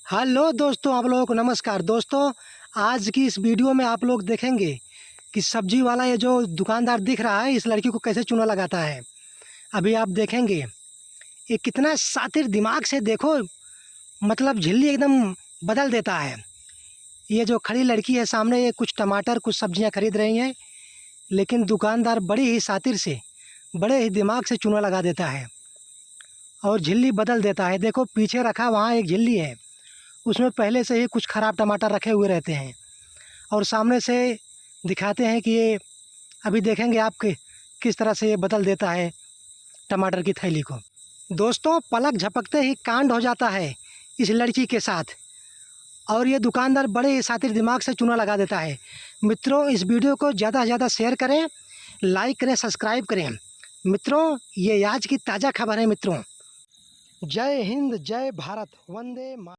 Hello दोस्तों, आप लोगों को नमस्कार। दोस्तों, आज की इस वीडियो में आप लोग देखेंगे कि सब्जी वाला ये जो दुकानदार दिख रहा है, इस लड़की को कैसे चूना लगाता है। अभी आप देखेंगे ये कितना शातिर दिमाग से, देखो मतलब झिल्ली एकदम बदल देता है। ये जो खड़ी लड़की है सामने, ये कुछ टमाटर कुछ सब्जियां खरीद रही हैं, लेकिन दुकानदार बड़ी ही शातिर से, बड़े ही दिमाग से चूना लगा देता है और झिल्ली बदल देता है। देखो पीछे रखा वहाँ एक झिल्ली है, उसमें पहले से ही कुछ ख़राब टमाटर रखे हुए रहते हैं और सामने से दिखाते हैं कि ये, अभी देखेंगे आप कि किस तरह से ये बदल देता है टमाटर की थैली को। दोस्तों, पलक झपकते ही कांड हो जाता है इस लड़की के साथ और ये दुकानदार बड़े ही शातिर दिमाग से चूना लगा देता है। मित्रों, इस वीडियो को ज़्यादा से ज़्यादा शेयर करें, लाइक करें, सब्सक्राइब करें। मित्रों, ये आज की ताज़ा खबर है। मित्रों, जय हिंद, जय भारत, वंदे मातरम।